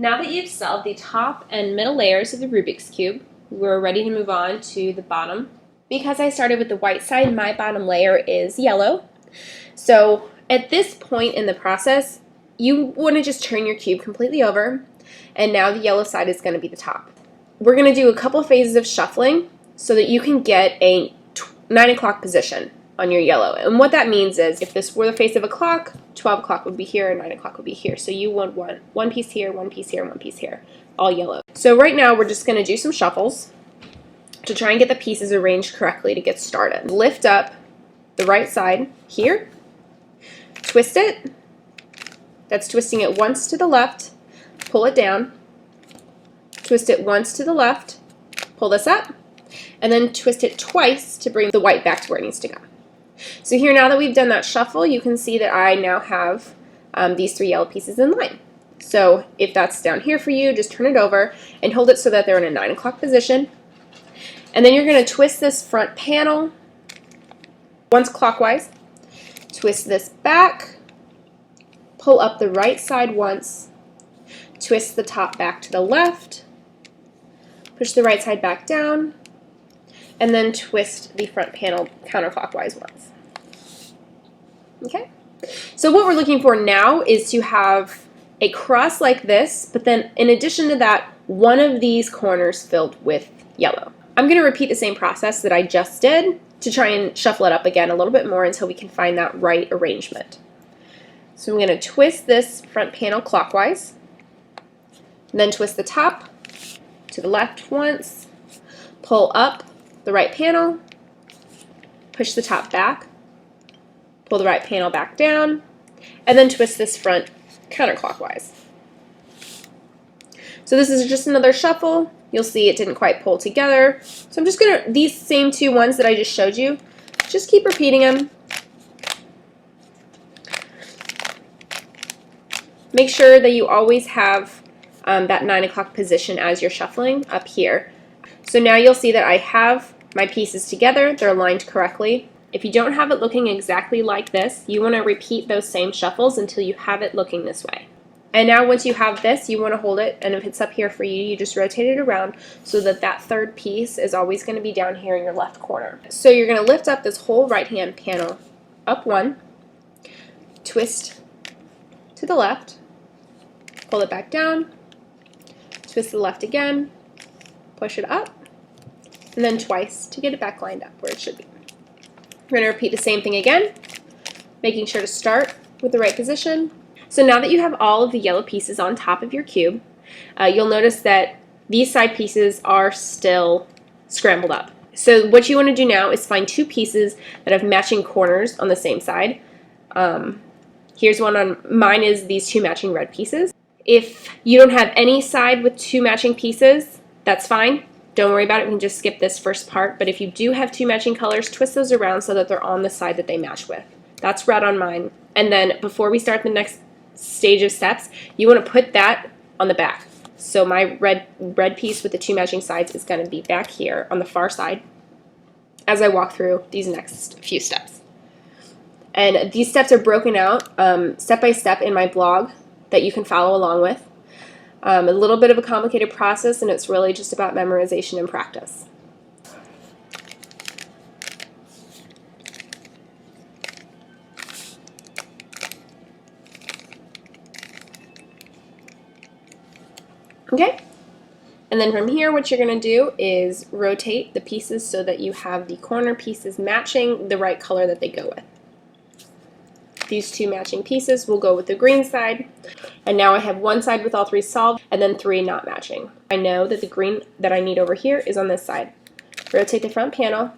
Now that you've solved the top and middle layers of the Rubik's Cube, we're ready to move on to the bottom. Because I started with the white side, my bottom layer is yellow. So at this point in the process, you want to just turn your cube completely over, and now the yellow side is going to be the top. We're going to do a couple phases of shuffling so that you can get a 9 o'clock position on your yellow. And what that means is if this were the face of a clock, 12 o'clock would be here and 9 o'clock would be here. So you want one piece here, one piece here, one piece here, all yellow. So right now we're just going to do some shuffles to try and get the pieces arranged correctly to get started. Lift up the right side here, twist it. That's twisting it once to the left, pull it down, twist it once to the left, pull this up, and then twist it twice to bring the white back to where it needs to go. So here, now that we've done that shuffle, you can see that I now have these 3 yellow pieces in line. So if that's down here for you, just turn it over and hold it so that they're in a 9 o'clock position. And then you're going to twist this front panel once clockwise, twist this back, pull up the right side once, twist the top back to the left, push the right side back down, and then twist the front panel counterclockwise once. Okay? So what we're looking for now is to have a cross like this, but then in addition to that, one of these corners filled with yellow. I'm going to repeat the same process that I just did to try and shuffle it up again a little bit more until we can find that right arrangement. So I'm going to twist this front panel clockwise, and then twist the top to the left once, pull up the right panel, push the top back, pull the right panel back down, and then twist this front counterclockwise. So this is just another shuffle. You'll see it didn't quite pull together. So I'm just going to, these same 2 ones that I just showed you, just keep repeating them. Make sure that you always have that 9 o'clock position as you're shuffling up here. So now you'll see that I have my pieces together, they're aligned correctly. If you don't have it looking exactly like this, you want to repeat those same shuffles until you have it looking this way. And now once you have this, you want to hold it, and if it's up here for you, you just rotate it around so that that third piece is always going to be down here in your left corner. So you're going to lift up this whole right-hand panel, up one, twist to the left, pull it back down, twist to the left again, push it up, and then twice to get it back lined up where it should be. We're going to repeat the same thing again, making sure to start with the right position. So now that you have all of the yellow pieces on top of your cube, you'll notice that these side pieces are still scrambled up. So what you want to do now is find 2 pieces that have matching corners on the same side. Here's one on mine, is these 2 matching red pieces. If you don't have any side with 2 matching pieces, that's fine. Don't worry about it, we can just skip this first part. But if you do have 2 matching colors, twist those around so that they're on the side that they match with. That's red on mine. And then before we start the next stage of steps, you want to put that on the back. So my red piece with the 2 matching sides is going to be back here on the far side as I walk through these next few steps. And these steps are broken out step by step in my blog that you can follow along with. A little bit of a complicated process, and it's really just about memorization and practice. Okay, and then from here what you're going to do is rotate the pieces so that you have the corner pieces matching the right color that they go with. These 2 matching pieces will go with the green side, and now I have one side with all 3 solved and then 3 not matching. I know that the green that I need over here is on this side. Rotate the front panel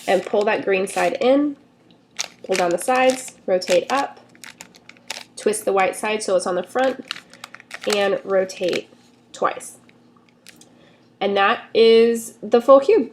and pull that green side in, pull down the sides, rotate up, twist the white side so it's on the front, and rotate twice. And that is the full cube.